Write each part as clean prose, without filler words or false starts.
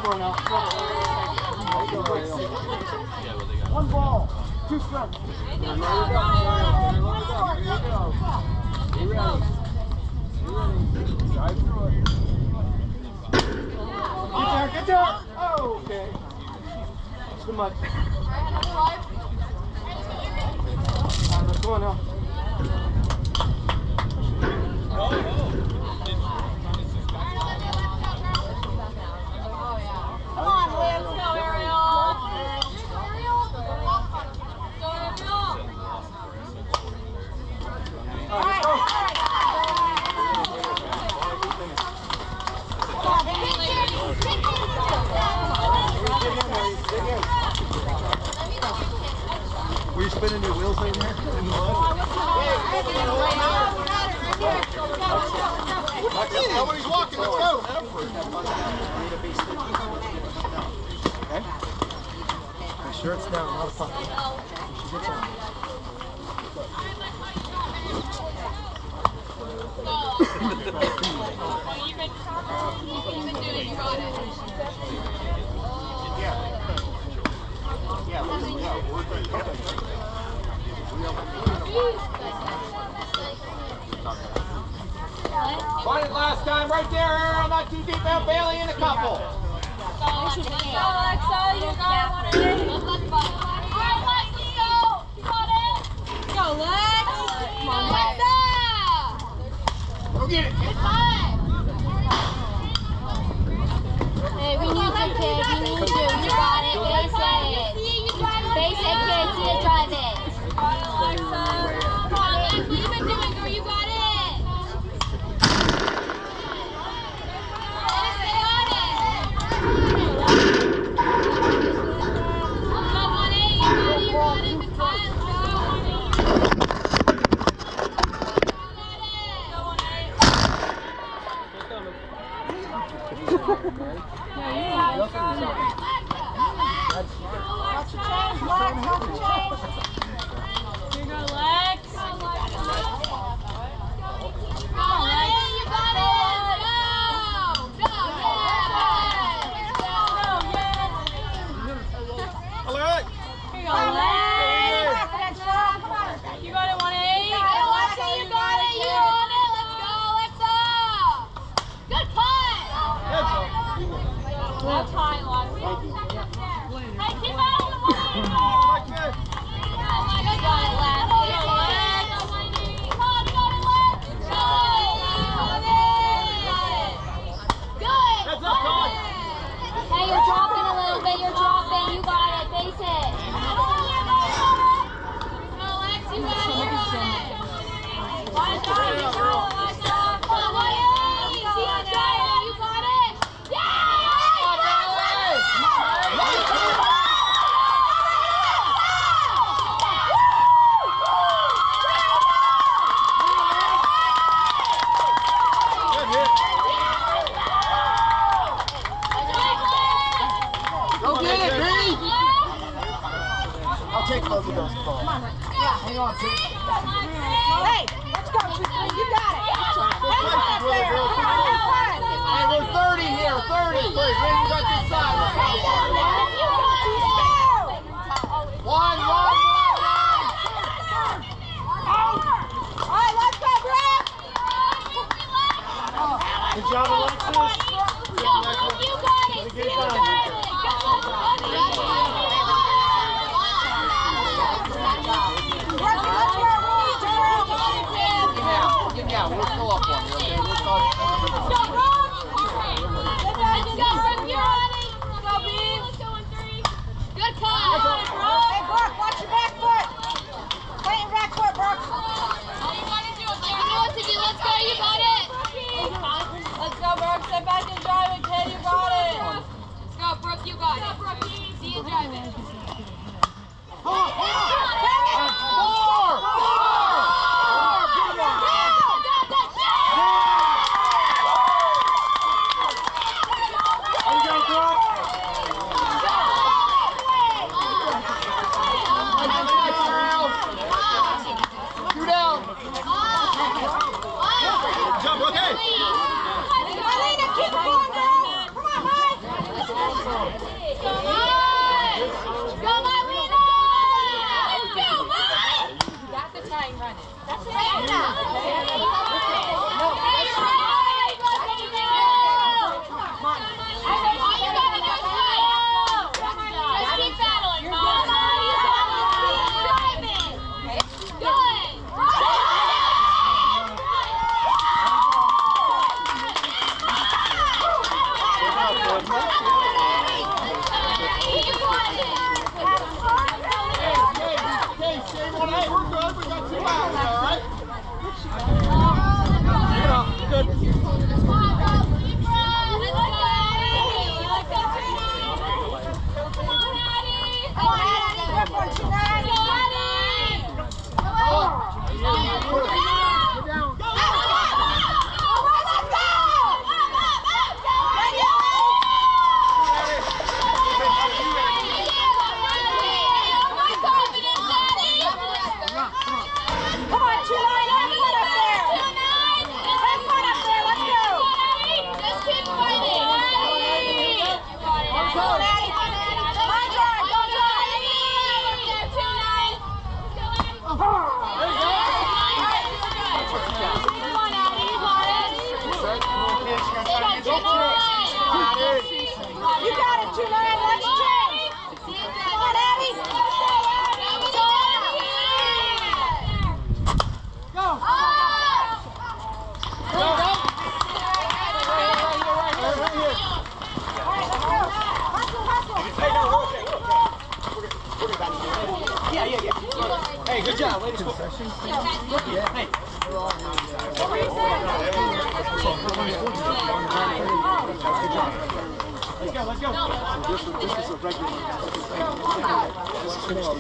score now. One ball, 2 strikes. There you go. Be ready. Drive through it. Get there. Oh, okay. Too much. Let's go now. Come on, Liv. Go, Ariel. Go, Ariel. All right. Were you spinning your wheels in there? In the mud? Nobody's walking, let's go! Okay? Make sure it's down, not a puck. You should get down. Even do it, you got it. Find it last time, right there, Aaron. Not too deep out, Bailey in a couple. Go, Alexa, you got it. Alright, Lex, let's go. You got it. Go, Lex. Come on, Alexa. Go get it. It's time. Hey, we need you, kid. We need you. You got it. Base it. Base it, kid. See it, drive it. Got it, Alexa. Come on, Alexa. What you been doing, girl? You got it. Let's go, Hey, we're good. We got 2 hours, all right? Good. Hey, good job, ladies. Hey. Let's go, let's go. This is a regular. This is finished.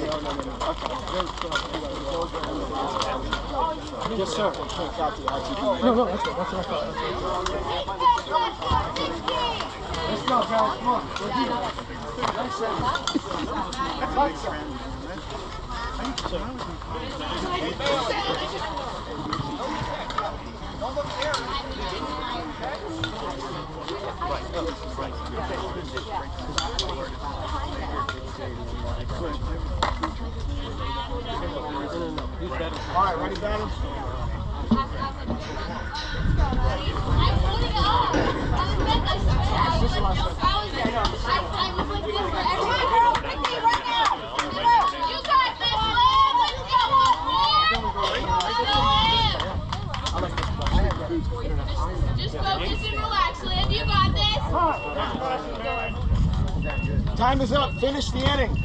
Yes, sir. No, that's what I thought. Let's go, guys. Come on. All right, ready, battle? Just focus and relax, Liv. You got this. Time is up. Finish the inning.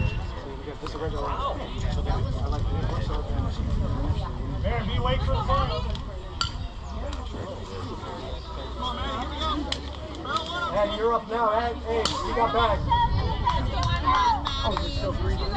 Aaron, be wait for the final. Hey, you're up now. Hey, you got back. Oh, you're still breathing.